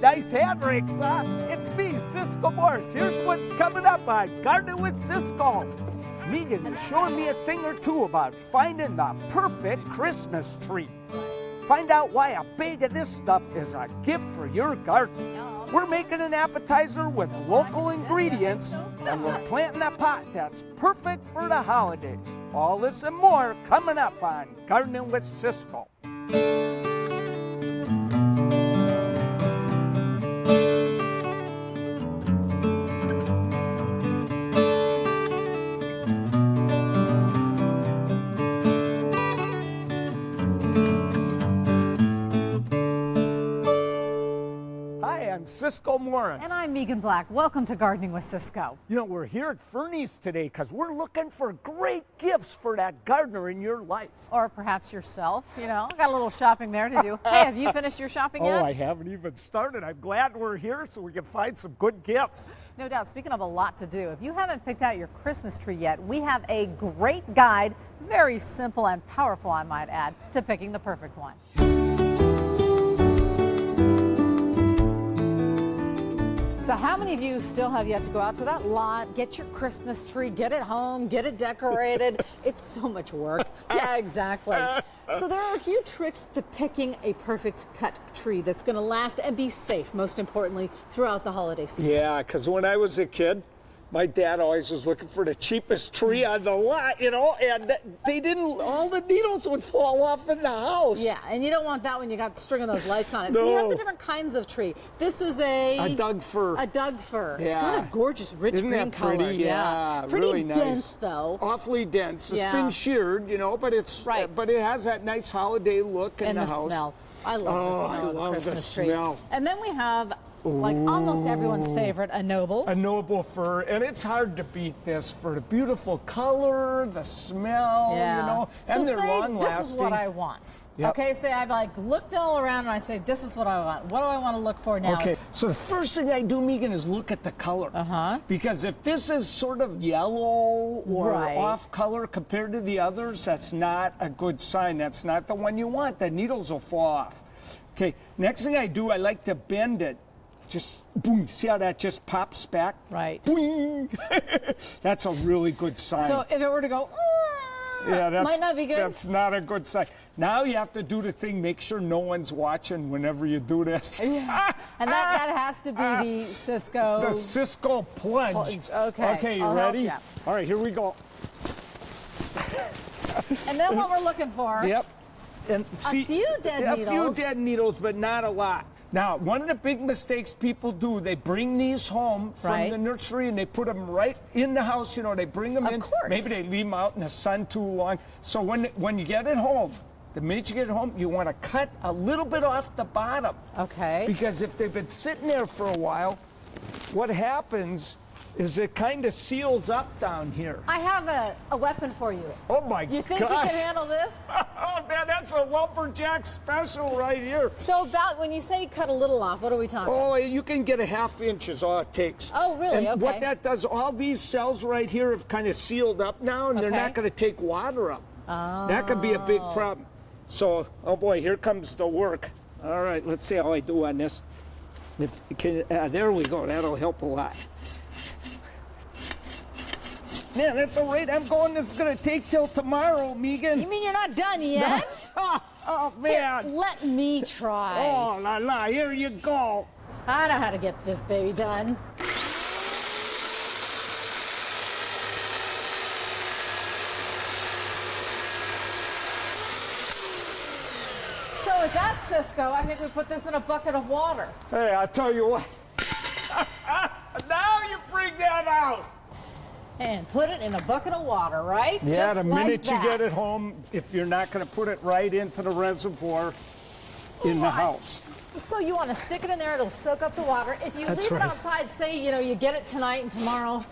nice hand rakes, huh? It's me, Cisco Morris. Here's what's coming up on Gardening with Ciscoe. Megan is showing me a thing or two about finding the perfect Christmas tree. Find out why a bag of this stuff is a gift for your garden. We're making an appetizer with local ingredients, and we're planting a pot that's perfect for the holidays. All this and more coming up on Gardening with Ciscoe. I'm Cisco Morris. And I'm Megan Black. Welcome to Gardening with Ciscoe. You know, we're here at Fernie's today because we're looking for great gifts for that gardener in your life. Or perhaps yourself, you know. Got a little shopping there to do. Hey, have you finished your shopping yet? Oh, I haven't even started. I'm glad we're here so we can find some good gifts. No doubt. Speaking of a lot to do, if you haven't picked out your Christmas tree yet, we have a great guide, very simple and powerful, I might add, to picking the perfect one. So how many of you still have yet to go out to that lot, get your Christmas tree, get it home, get it decorated? It's so much work. Yeah, exactly. So there are a few tricks to picking a perfect cut tree that's going to last and be safe, most importantly, throughout the holiday season. Yeah, because when I was a kid, my dad always was looking for the cheapest tree on the lot, you know, and they didn't, all the needles would fall off in the house. Yeah, and you don't want that when you got string of those lights on it. So you have the different kinds of tree. This is a Doug fir. A Doug fir. Yeah. It's got a gorgeous rich Isn't green that pretty? color. Yeah, Pretty really nice. dense though. Awfully dense. It's Yeah. been sheared, you know, but it's but it has that nice holiday look in the house. And the smell. I love the smell I of the love Christmas the tree. smell. And then we have, like almost everyone's favorite, a noble. A noble fir, and it's hard to beat this for the beautiful color, the smell, you know, and they're long lasting. This is what I want. Yep. Okay, say I've like looked all around and I say, this is what I want. What do I want to look for now? Okay, so the first thing I do, Megan, is look at the color. Because if this is sort of yellow or off color compared to the others, that's not a good sign. That's not the one you want. The needles will fall off. Okay, next thing I do, I like to bend it. Just boom, see how that just pops back? Right. Boing. That's a really good sign. So if it were to go, might not be good. That's not a good sign. Now you have to do the thing, make sure no one's watching whenever you do this. Yeah. And that has to be the Ciscoe. The Ciscoe plunge. Okay. Okay, you I'll ready? help you. All right, here we go. And then what we're looking for. Yep. And see, a few dead needles. A few dead needles, but not a lot. Now, one of the big mistakes people do, they bring these home from the nursery and they put them right in the house. You know, they bring them in. Of course. Maybe they leave them out in the sun too long. So when you get it home, the minute you get it home, you want to cut a little bit off the bottom. Okay. Because if they've been sitting there for a while, what happens is it kind of seals up down here. I have a weapon for you. Oh my gosh. You think you can handle this? Oh man, that's a lumberjack special right here. So about, when you say cut a little off, what are we talking? Oh, you can get a ½ inch is all it takes. Oh, really? And okay. what that does, all these cells right here have kind of sealed up now, and they're not going to take water up. Oh. That could be a big problem. So, oh boy, here comes the work. All right, let's see how I do on this. There we go. That'll help a lot. Man, at the rate I'm going, this is going to take till tomorrow, Megan. You mean you're not done yet? Oh, man. Here, let me try. Oh, la la, here you go. I know how to get this baby done. So with that, Ciscoe, I think we put this in a bucket of water. Hey, I'll tell you what. Now you bring that out. And put it in a bucket of water, right? Yeah, just the like minute you that. get it home, if you're not going to put it right into the reservoir in the house. So you want to stick it in there, it'll soak up the water. If you leave it outside, say, you know, you get it tonight and tomorrow,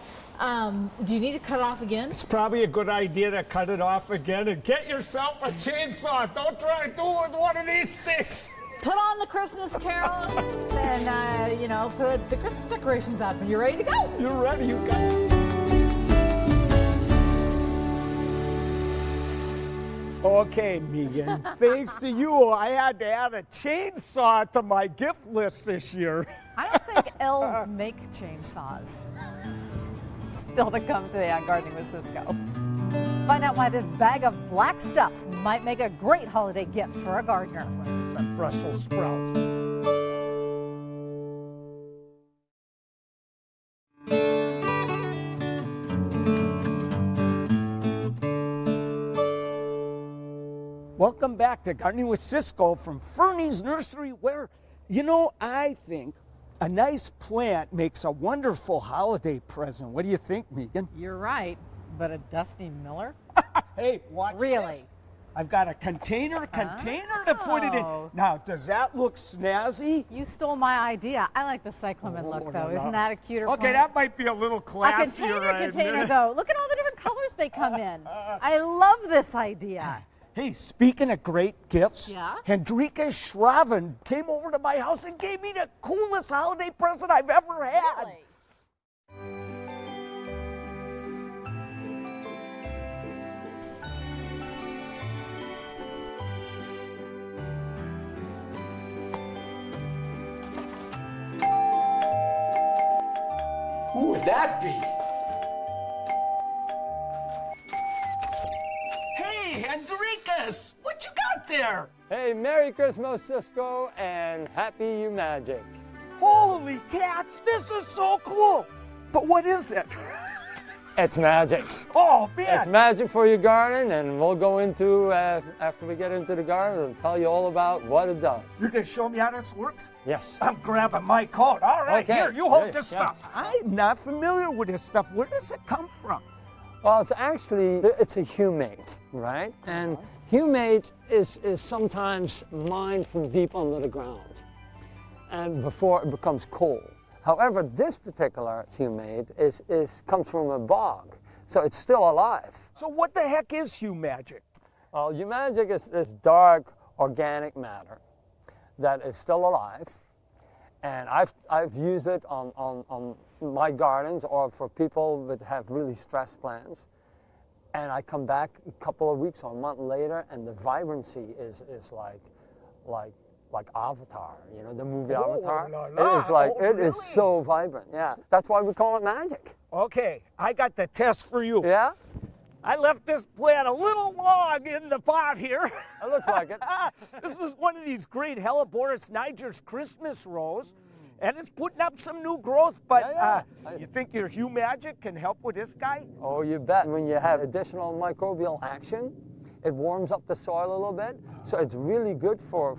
do you need to cut it off again? It's probably a good idea to cut it off again and get yourself a chainsaw. Don't try to do it with one of these sticks. Put on the Christmas carols and, you know, put the Christmas decorations up and you're ready to go. You're ready, you got it. Okay, Megan, thanks to you, I had to add a chainsaw to my gift list this year. I don't think elves make chainsaws. Still to come today on Gardening with Cisco. Find out why this bag of black stuff might make a great holiday gift for a gardener. It's a Brussels sprout. Welcome back to Gardening with Cisco from Fernie's Nursery, where, you know, I think a nice plant makes a wonderful holiday present. What do you think, Megan? You're right, but a Dusty Miller? Hey, watch Really? this. I've got a container to put it in. Oh. Now, does that look snazzy? You stole my idea. I like the cyclamen look, no, though. no. Isn't that a cuter Okay, plant? that might be a little A classier. container, though. Look at all the different colors they come in. I love this idea. Hey, speaking of great gifts, Yeah? Hendrika Schraven came over to my house and gave me the coolest holiday present I've ever had. Really? Who would that be? Hey, Hendrikas, what you got there? Hey, Merry Christmas, Cisco, and Happy You Magic. Holy cats, this is so cool. But what is it? It's magic. Oh, man. It's magic for your garden, and we'll go into, after we get into the garden, we'll tell you all about what it does. You're going to show me how this works? Yes. I'm grabbing my coat. All right, Okay, here, you hold great, this yes. stuff. I'm not familiar with this stuff. Where does it come from? Well, it's a humate, right? And humate is sometimes mined from deep under the ground, and before it becomes coal. However, this particular humate comes from a bog, so it's still alive. So what the heck is Hue Magic? Well, Hue Magic is this dark organic matter that is still alive, and I've used it on my gardens or for people that have really stressed plants. And I come back a couple of weeks or a month later, and the vibrancy is like Avatar, you know, the movie Avatar. La, la. It is like, Oh, it is really? so vibrant, yeah. That's why we call it magic. Okay, I got the test for you. Yeah? I left this plant a little long in the pot here. It looks like it. This is one of these great Helleborus niger's Christmas rose, and it's putting up some new growth, but Yeah. you think your Hue Magic can help with this guy? Oh, you bet. When you have additional microbial action, it warms up the soil a little bit. So it's really good for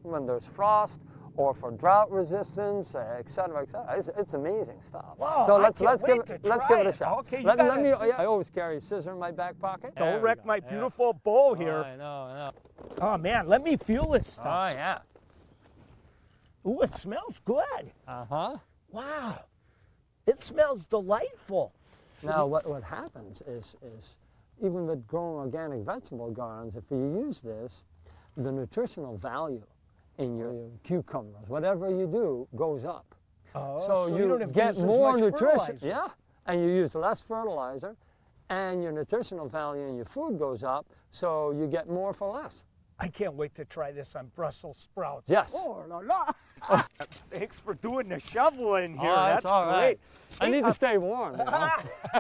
when there's frost or for drought resistance, et cetera, et cetera. It's amazing stuff. Wow, so I let's can't give wait it to let's try give it a it. shot. Okay, you let gotta- me. I always carry a scissor in my back pocket. Don't wreck my beautiful bow here. I know. Oh man, let me feel this stuff. Oh yeah. Ooh, it smells good. Uh-huh. Wow, it smells delightful. Now what happens is even with growing organic vegetable gardens, if you use this, the nutritional value in your cucumbers, whatever you do, goes up. Oh, so you don't you have to get use as more much nutrition. fertilizer. Yeah, and you use less fertilizer, and your nutritional value in your food goes up, so you get more for less. I can't wait to try this on Brussels sprouts. Yes. Oh la la. Thanks for doing the shoveling here. Oh, That's all great. right. I Hey, need to stay warm. You know? yeah,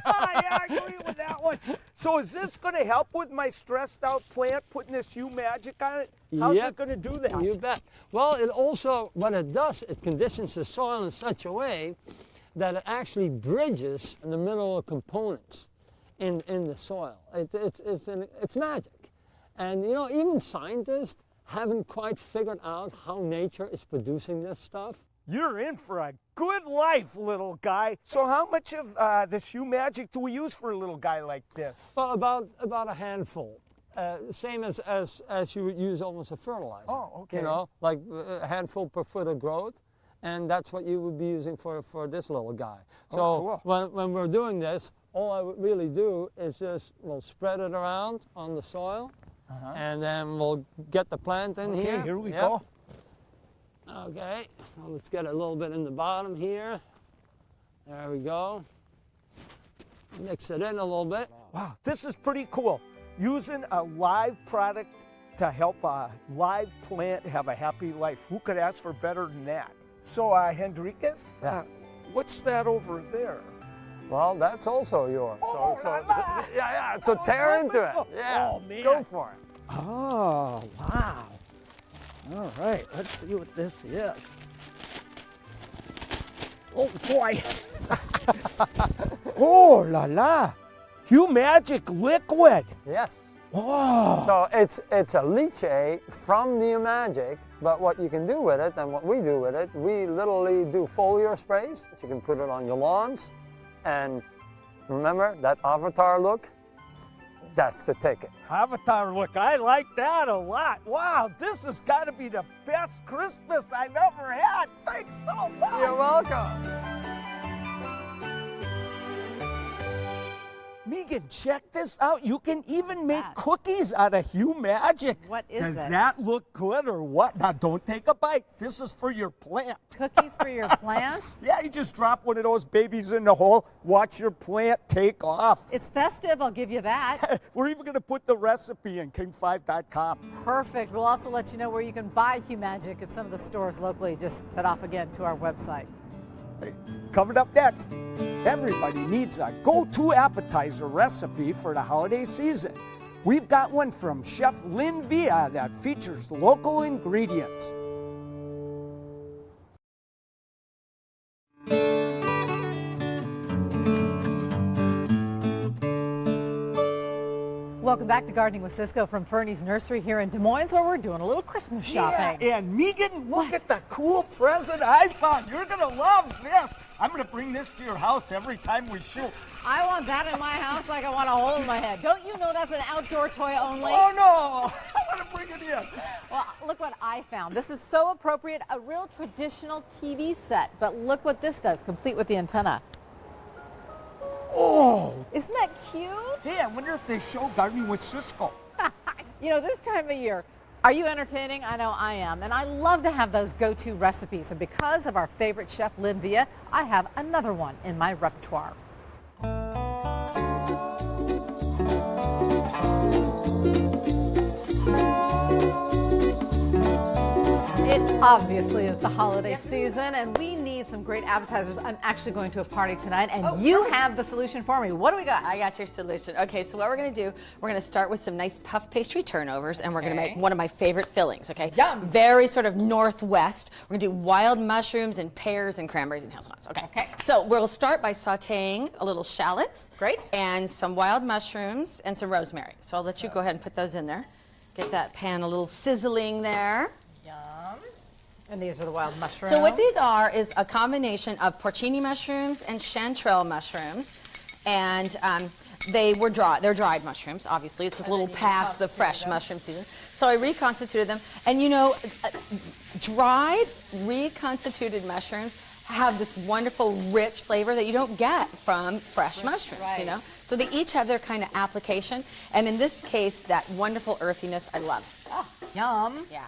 I agree with that one. So is this going to help with my stressed out plant, putting this Hue Magic on it? How's Yep. it going to do that? You bet. Well, it also, what it does, it conditions the soil in such a way that it actually bridges the mineral components in the soil. It's magic. And you know, even scientists haven't quite figured out how nature is producing this stuff. You're in for a good life, little guy. So how much of this Hue Magic do we use for a little guy like this? Well, about a handful. Same as you would use almost a fertilizer. Oh, okay. You know, like a handful per foot of growth. And that's what you would be using for this little guy. So Oh, cool. when we're doing this, all I would really do is just, we'll spread it around on the soil. And then we'll get the plant in here. Okay, here we Yep. go. Okay, well, let's get a little bit in the bottom here. There we go. Mix it in a little bit. Wow, this is pretty cool. using a live product to help a live plant have a happy life. Who could ask for better than that? So, Henriquez, Yeah. what's that over there? Well, that's also yours. Oh, la, la. Yeah. So Oh, tear it's into it. so- Yeah. Oh, man. Go for it. Oh, wow. All right, let's see what this is. Oh, boy. Oh, la la. Magic liquid. Yes. Oh. So it's a leachate from the Magic, but what you can do with it, and what we do with it, we literally do foliar sprays. You can put it on your lawns, and remember that avatar look? That's the ticket. Avatar look, I like that a lot. Wow, this has got to be the best Christmas I've ever had. Thanks so much. You're welcome. Megan, check this out. You can even make that? cookies out of Magic. What is Does it? that look good or what? Now, don't take a bite. This is for your plant. Cookies for your plants? Yeah, you just drop one of those babies in the hole, watch your plant take off. It's festive, I'll give you that. We're even going to put the recipe in king5.com. Perfect. We'll also let you know where you can buy Magic at some of the stores locally. Just head off again to our website. Coming up next, everybody needs a go-to appetizer recipe for the holiday season. We've got one from Chef Lynn Villa that features local ingredients. Welcome back to Gardening with Ciscoe from Fernie's Nursery here in Des Moines, where we're doing a little Christmas shopping. Yeah, and Megan, look at the cool present I found. You're going to love this. I'm going to bring this to your house every time we shoot. I want that in my house like I want a hole in my head. Don't you know that's an outdoor toy only? Oh, no. I want to bring it in. Well, look what I found. This is so appropriate, a real traditional TV set. But look what this does, complete with the antenna. Oh, Isn't that cute? hey, I wonder if they show Gardening with Ciscoe. You know, this time of year, are you entertaining? I know I am. And I love to have those go-to recipes. And because of our favorite chef, Lynn Villa, I have another one in my repertoire. It obviously is the holiday season, and we need some great appetizers. I'm actually going to a party tonight, and you have the solution for me. What do we got? I got your solution. Okay, so what we're gonna do, we're gonna start with some nice puff pastry turnovers, and we're gonna make one of my favorite fillings, okay? Yum. Very sort of northwest. We're gonna do wild mushrooms and pears and cranberries and hazelnuts, okay? Okay. So we'll start by sauteing a little shallots. Great. And some wild mushrooms and some rosemary. So I'll let you go ahead and put those in there. Get that pan a little sizzling there. Yum. And these are the wild mushrooms. So what these are is a combination of porcini mushrooms and chanterelle mushrooms, and they're dried mushrooms. Obviously, it's a little past the fresh mushroom season. So I reconstituted them, and you know, dried, reconstituted mushrooms have this wonderful, rich flavor that you don't get from fresh mushrooms. right. You know, so they each have their kind of application, and in this case, that wonderful earthiness I love. Oh, yum. Yeah.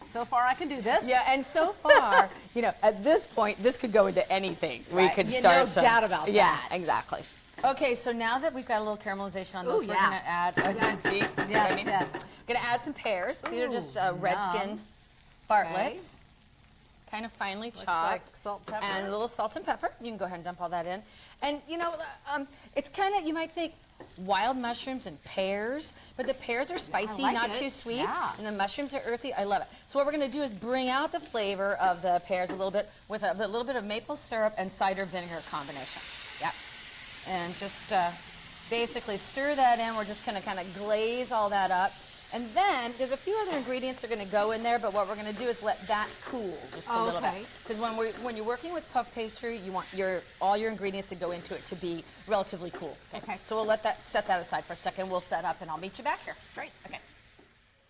So far, I can do this. Yeah, and so far, you know, at this point, this could go into anything. We Right. could Yeah, start no some. doubt about Yeah, that. exactly. Okay, so now that we've got a little caramelization on those, Ooh, we're yeah. gonna add. See what Yes, I mean? yes. Gonna add some pears. These are just red yum. skin Bartletts, kind of finely Looks chopped, like salt, pepper. and a little salt and pepper. You can go ahead and dump all that in. And you know, it's kind of, you might think wild mushrooms and pears, but the pears are spicy, like not it. too sweet, Yeah. and the mushrooms are earthy. I love it. So what we're going to do is bring out the flavor of the pears a little bit with a little bit of maple syrup and cider vinegar combination. Yep. And just basically stir that in. We're just going to kind of glaze all that up. And then there's a few other ingredients that are going to go in there, but what we're going to do is let that cool just a little bit. Okay. Because when you're working with puff pastry, you want all your ingredients that go into it to be relatively cool. Okay. So we'll set that aside for a second. We'll set up, and I'll meet you back here. Great. Okay.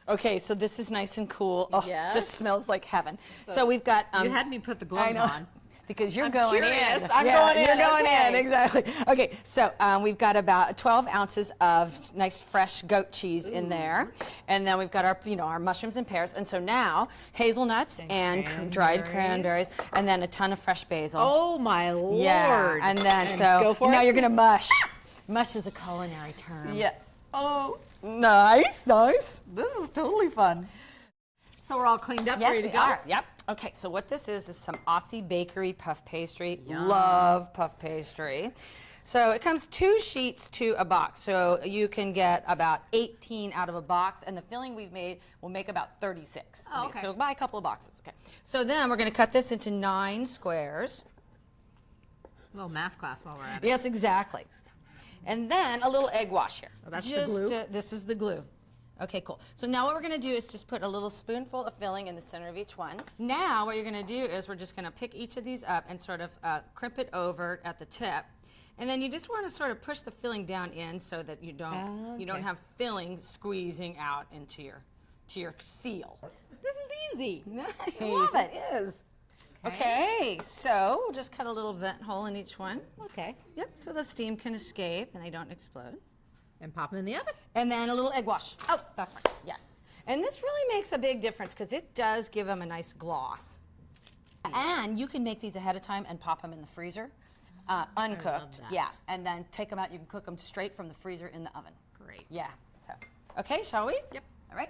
Okay, so this is nice and cool. Oh, Yes. just smells like heaven. So we've got. you had me put the I gloves know. on. Because you're I'm going curious. in. I'm going in, You're going okay. in, exactly. Okay, so we've got about 12 ounces of nice fresh goat cheese in there. And then we've got our mushrooms and pears. And so now hazelnuts and dried cranberries, and then a ton of fresh basil. Oh, my Lord. Yeah, and then Go for now it. you're going to mush. Mush is a culinary term. Yeah. Oh, Nice, nice. this is totally fun. So we're all cleaned up, Yes, ready to we go? are. Yep. Okay, so what this is some Aussie Bakery puff pastry. Love puff pastry. So it comes 2 sheets to a box. So you can get about 18 out of a box, and the filling we've made will make about 36. Oh, okay. So buy a couple of boxes. Okay. So then we're going to cut this into 9 squares. A little math class while we're at it. Yes, exactly. And then a little egg wash here. Oh, that's the glue? This is the glue. Okay, cool. So now what we're going to do is just put a little spoonful of filling in the center of each one. Now what you're going to do is we're just going to pick each of these up and sort of crimp it over at the tip. And then you just want to sort of push the filling down in so that you don't have filling squeezing out into your seal. This is easy. Nice. I love it. It is. Okay, so we'll just cut a little vent hole in each one. Okay. Yep, so the steam can escape and they don't explode. And pop them in the oven. And then a little egg wash. Oh, that's right. Yes. And this really makes a big difference because it does give them a nice gloss. And you can make these ahead of time and pop them in the freezer, uncooked. that. Yeah, and then take them out. You can cook them straight from the freezer in the oven. Great. Yeah. So, okay, shall we? Yep. All right.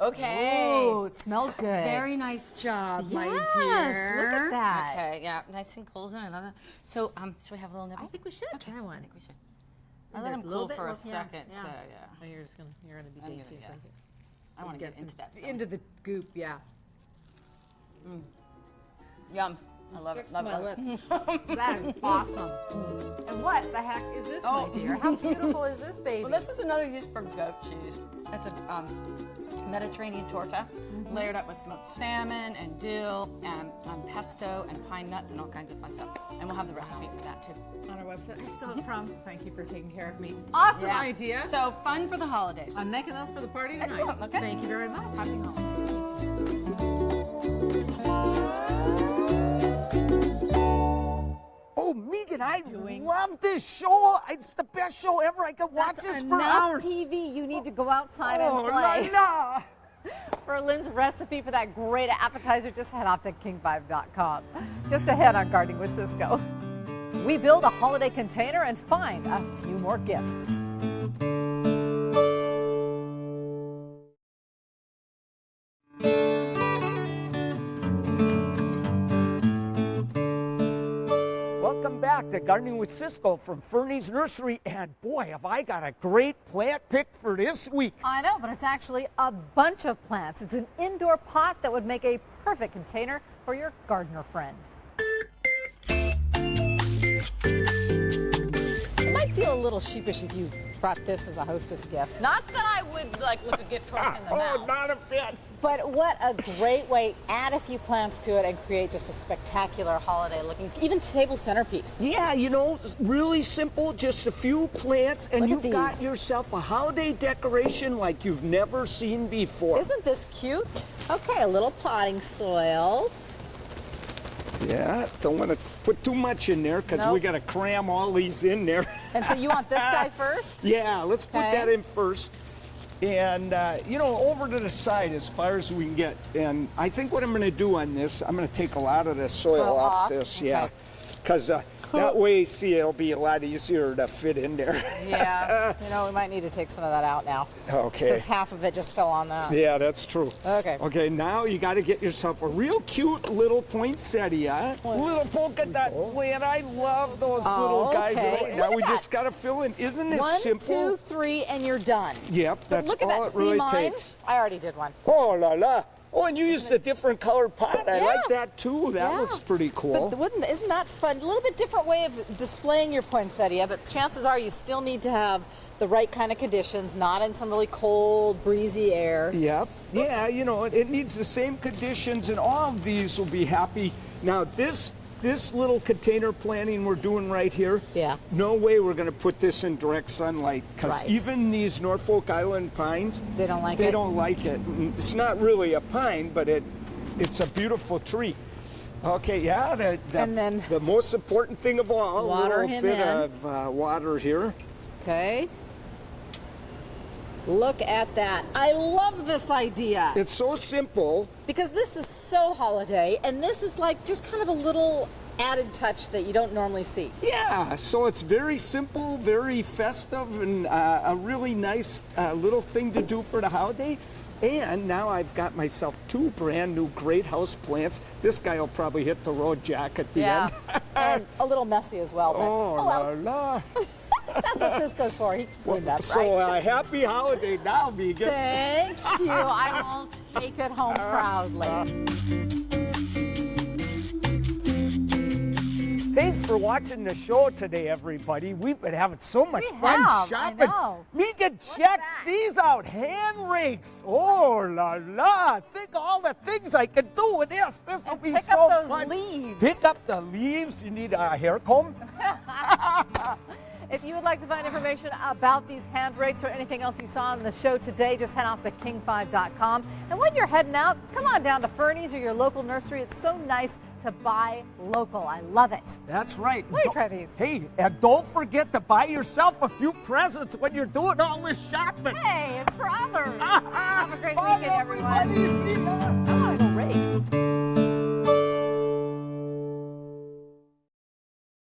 Okay. Oh, it smells good. Very nice job, my Yes, dear. look at that. Okay, yeah, nice and cool. I love that. So, should we have a little nibble? I think we should try one. I think we should. I'll let them cool for a second. So, yeah. Oh, you're gonna be I'm dainty. gonna- yeah. I want to get into that. Into the goop, yeah. Yum. I love it. Love my it. lip. That is awesome. And what the heck is this, my dear? How beautiful is this baby? Well, this is another use for goat cheese. It's a Mediterranean torta, layered up with smoked salmon and dill and pesto and pine nuts and all kinds of fun stuff. And we'll have the recipe for that too. On our website. I still have crumbs. Thank you for taking care of me. Awesome Yeah. idea. So fun for the holidays. I'm making those for the party tonight. Excellent, okay. Thank you very much. Happy holidays. Oh, Megan, I love this show. It's the best show ever. I could watch this for hours. TV. You need to go outside Oh, and play. no. For Lynn's recipe for that great appetizer, just head off to king5.com. Just ahead on Gardening with Ciscoe. We build a holiday container and find a few more gifts. Welcome back to Gardening with Ciscoe from Fernie's Nursery. And boy, have I got a great plant pick for this week. I know, but it's actually a bunch of plants. It's an indoor pot that would make a perfect container for your gardener friend. I might feel a little sheepish if you brought this as a hostess gift. Not that I would like look a gift horse in the mouth. Not a bit. But what a great way, add a few plants to it and create just a spectacular holiday looking, even table centerpiece. Yeah, you know, really simple, just a few plants, and Look at you've got these. yourself a holiday decoration like you've never seen before. Isn't this cute? Okay, a little potting soil. Yeah, don't want to put too much in there because we Nope. got to cram all these in there. And so you want this guy first? Yeah, let's put Okay. that in first. And, you know, over to the side as far as we can get. And I think what I'm going to do on this, I'm going to take a lot of the soil Soil off off? this. Okay. Yeah. Because that way, see, it'll be a lot easier to fit in there. Yeah, you know, we might need to take some of that out now. Okay. Because half of it just fell on that. Yeah, that's true. Okay. Okay, now you got to get yourself a real cute little poinsettia. Little polka dot plant. I love those little guys. okay. Now Look we at just that. got to fill in. Isn't it 1, simple? 2, 3, and you're done. Yep, But that's look at all that. it really See mine? takes. I already did one. Oh la la! Oh, and you used a different colored pot. I Yeah. like that too. That Yeah. looks pretty cool. But isn't that fun? A little bit different way of displaying your poinsettia, but chances are you still need to have the right kind of conditions, not in some really cold, breezy air. Yep. Yeah, you know, it needs the same conditions, and all of these will be happy. Now, this little container planting we're doing right here, Yeah. no way we're going to put this in direct sunlight, because Right. even these Norfolk Island pines, They don't like they it? don't like it. And it's not really a pine, but it's a beautiful tree. Okay, yeah, And then the most important thing of all, water a little him bit in. of water here. Okay. Look at that. I love this idea. It's so simple. Because this is so holiday, and this is like just kind of a little added touch that you don't normally see. Yeah, so it's very simple, very festive, and a really nice little thing to do for the holiday. And now I've got myself 2 brand new great house plants. This guy will probably hit the road, Jack, at the end. And a little messy as well. But, Oh, la la. that's what Cisco's for. He can clean that, So right? happy holiday now, Megan. Thank you. I will take it home proudly. Thanks for watching the show today, everybody. We've been having so much We fun have, shopping. I know. Megan, check that? these out. Hand rakes. Oh, la la. Think of all the things I can do with this. This will be pick so up those fun. leaves. Pick up the leaves. You need a hair comb. If you would like to find information about these hand rakes or anything else you saw on the show today, just head off to king5.com. And when you're heading out, come on down to Fernie's or your local nursery. It's so nice to buy local. I love it. That's right. Let me try these. Hey, and don't forget to buy yourself a few presents when you're doing all this shopping. Hey, it's for others. Have a great Bye, weekend, everyone. everybody. See ya.